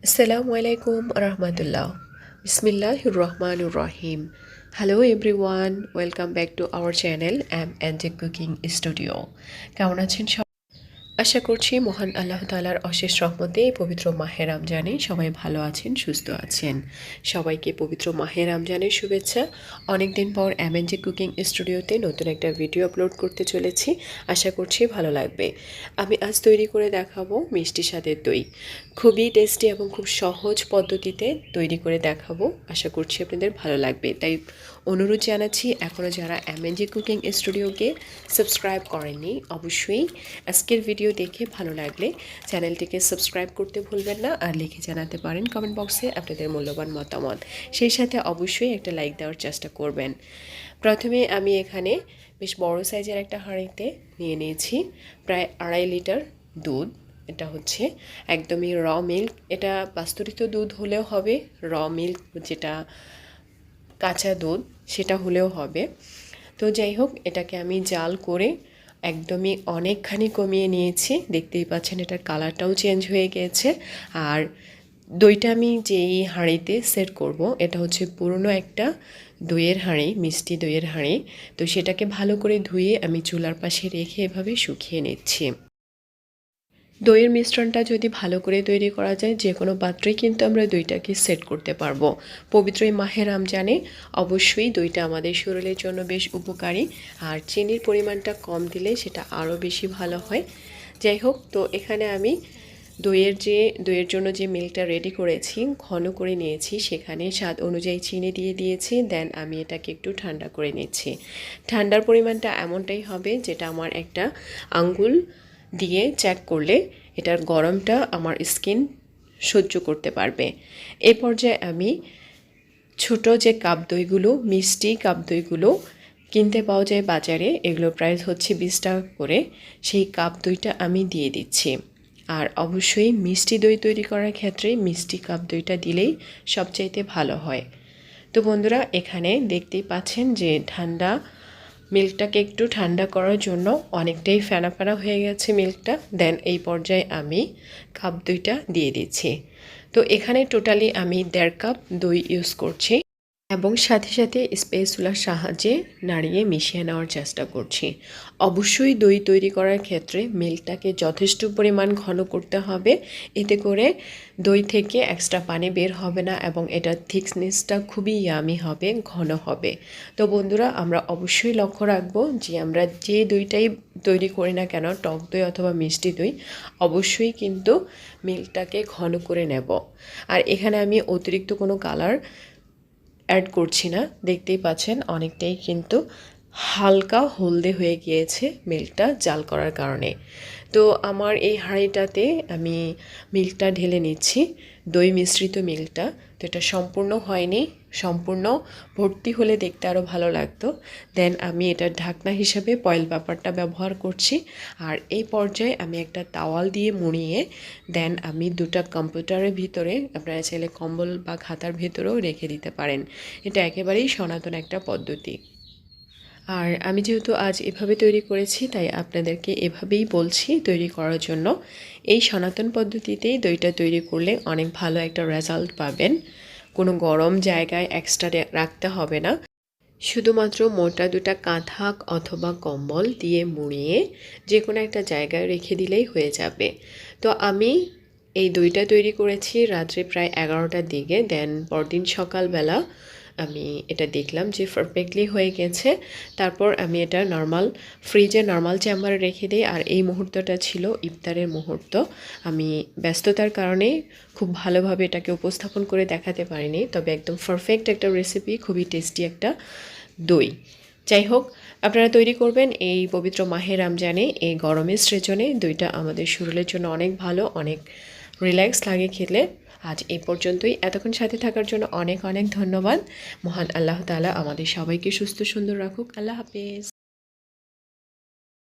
Assalamu alaikum rahmatullah. Bismillahir Rahmanir Rahim. Hello everyone, welcome back to our channel MNJ Cooking Studio. কেমন আছেন সবাই? আশা করছি মহান আল্লাহ তাআলার অশেষ রহমতে পবিত্র মাহে রমজানে সবাই ভালো আছেন, সুস্থ আছেন। সবাইকে পবিত্র মাহে রমজানের শুভেচ্ছা। অনেক দিন পর MNJ কুকিং স্টুডিওতে নতুন একটা ভিডিও আপলোড করতে চলেছি। আশা করছি ভালো লাগবে। আমি আজ তৈরি করে দেখাবো মিষ্টি স্বাদের দই। খুবই টেস্টি এবং খুব সহজ পদ্ধতিতে তৈরি করে দেখাবো। আশা করছি আপনাদের ভালো লাগবে। তাই অনুরোধ জানাচ্ছি, এখনও যারা MNJ কুকিং স্টুডিওকে সাবস্ক্রাইব করেননি, অবশ্যই আজকের ভিডিও দেখে ভালো লাগলে চ্যানেলটিকে সাবস্ক্রাইব করতে ভুলবেন না, আর লিখে জানাতে পারেন কমেন্ট বক্সে আপনাদের মূল্যবান মতামত। সেই সাথে অবশ্যই একটা লাইক দেওয়ার চেষ্টা করবেন। প্রথমে আমি এখানে বেশ বড় সাইজের একটা হাঁড়িতে নিয়ে নিয়েছি প্রায় 2.5 লিটার দুধ। এটা হচ্ছে একদমই র মিল্ক। এটা পাস্তুরিত দুধ হলেও হবে, র মিল্ক যেটা কাঁচা দুধ সেটা হলেও হবে। তো যাই হোক, এটাকে আমি জাল করে একদমই অনেকখানি কমিয়ে নিয়েছি। দেখতেই পাচ্ছেন এটার কালারটাও চেঞ্জ হয়ে গিয়েছে। আর দইটা আমি যেই হাঁড়িতে সেট করব, এটা হচ্ছে পুরনো একটা দইয়ের হাঁড়ি, মিষ্টি দইয়ের হাঁড়ি। তো সেটাকে ভালো করে ধুয়ে আমি চুলার পাশে রেখে এভাবে শুকিয়ে নিচ্ছি। দইয়ের মিশ্রণটা যদি ভালো করে তৈরি করা যায়, যে কোনো পাত্রেই কিন্তু আমরা দইটাকে সেট করতে পারবো। পবিত্র এই মাহে রমজানে অবশ্যই দইটা আমাদের শরীরের জন্য বেশ উপকারী, আর চিনির পরিমাণটা কম দিলে সেটা আরও বেশি ভালো হয়। যাই হোক, তো এখানে আমি দইয়ের জন্য যে মিল্কটা রেডি করেছি, ঘন করে নিয়েছি, সেখানে স্বাদ অনুযায়ী চিনি দিয়ে দিয়েছি। দেন আমি এটাকে একটু ঠান্ডা করে নিচ্ছি। ঠান্ডার পরিমাণটা এমনটাই হবে যেটা আমার একটা আঙ্গুল দিয়ে চেক করলে এটার গরমটা আমার স্কিন সহ্য করতে পারবে। এই পর্যায়ে আমি ছোট যে কাপ দইগুলো, মিষ্টি কাপ দইগুলো কিনতে পাওয়া যায় বাজারে, এগুলোর প্রাইস হচ্ছে 20 টাকা করে, সেই কাপ দইটা আমি দিয়ে দিচ্ছি। আর অবশ্যই মিষ্টি দই তৈরি করার ক্ষেত্রে মিষ্টি কাপ দইটা দিলেই সবচাইতে ভালো হয়। তো বন্ধুরা, এখানে দেখতেই পাচ্ছেন যে মিল্কটাকে একটু ঠান্ডা করার জন্য অনেকটাই ফেনা ফেনা হয়ে গেছে মিল্কটা। দেন এই পর্যায়ে আমি কাপ দইটা দিয়ে দিচ্ছি। তো এখানে টোটালি আমি 1.5 কাপ দই ইউজ করছি এবং সাথে সাথে স্প্যাচুলার সাহায্যে নাড়িয়ে মিশিয়ে নেওয়ার চেষ্টা করছি। অবশ্যই দই তৈরি করার ক্ষেত্রে মিল্কটাকে যথেষ্ট পরিমাণ ঘন করতে হবে, এতে করে দই থেকে এক্সট্রা পানি বের হবে না এবং এটার থিকনেসটা খুবই ইয়ামি হবে, ঘন হবে। তো বন্ধুরা, আমরা অবশ্যই লক্ষ্য রাখবো যে আমরা যে দইটাই তৈরি করি না কেন, টক দই অথবা মিষ্টি দই, অবশ্যই কিন্তু মিল্কটাকে ঘন করে নেব। আর এখানে আমি অতিরিক্ত কোনো কালার অ্যাড করছি না। দেখতেই পাচ্ছেন অনেকটাই কিন্তু হালকা হলদে হয়ে গিয়েছে মিল্কটা জাল করার কারণে। তো আমার এই হাঁড়িটাতে আমি মিল্কটা ঢেলে নিচ্ছি, দই মিশ্রিত মিল্কটা। তো এটা সম্পূর্ণ হয়নি, সম্পূর্ণ ভর্তি হলে দেখতে আরও ভালো লাগতো। দেন আমি এটার ঢাকনা হিসাবে ফয়েল পেপারটা ব্যবহার করছি। আর এই পর্যায়ে আমি একটা তাওয়াল দিয়ে মুড়িয়ে দেন আমি দুটো কম্পিউটারের ভিতরে, আপনারা চাইলে কম্বল বা খাতার ভেতরেও রেখে দিতে পারেন। এটা একেবারেই সনাতন একটা পদ্ধতি। আর আমি যেহেতু আজ এভাবে তৈরি করেছি, তাই আপনাদেরকে এভাবেই বলছি তৈরি করার জন্য। এই সনাতন পদ্ধতিতেই দইটা তৈরি করলে অনেক ভালো একটা রেজাল্ট পাবেন। কোনো গরম জায়গায় এক্সট্রা রাখতে হবে না, শুধুমাত্র মোটা দুটা কাঁথা অথবা কম্বল দিয়ে মুড়িয়ে যে কোনো একটা জায়গায় রেখে দিলেই হয়ে যাবে। তো আমি এই দইটা তৈরি করেছি রাত্রে প্রায় 11টার দিকে। দেন পরদিন সকালবেলা আমি এটা দেখলাম যে পারফেক্টলি হয়ে গেছে। তারপর আমি এটা ফ্রিজে নর্মাল চেম্বারে রেখে দিই। আর এই মুহূর্তটা ছিল ইফতারের মুহূর্ত। আমি ব্যস্ততার কারণে খুব ভালোভাবে এটাকে উপস্থাপন করে দেখাতে পারিনি, তবে একদম পারফেক্ট একটা রেসিপি, খুবই টেস্টি একটা দই। যাই হোক, আপনারা তৈরি করবেন এই পবিত্র মাহে রমজানে, এই গরমের সৃজনে। দইটা আমাদের শরীরের জন্য অনেক ভালো, অনেক রিল্যাক্স লাগে খেলে। আজ এই পর্যন্তই। এতক্ষণ সাথে থাকার জন্য অনেক অনেক ধন্যবাদ। মহান আল্লাহ তাআলা আমাদের সবাইকে সুস্থ সুন্দর রাখুক। আল্লাহ হাফেজ।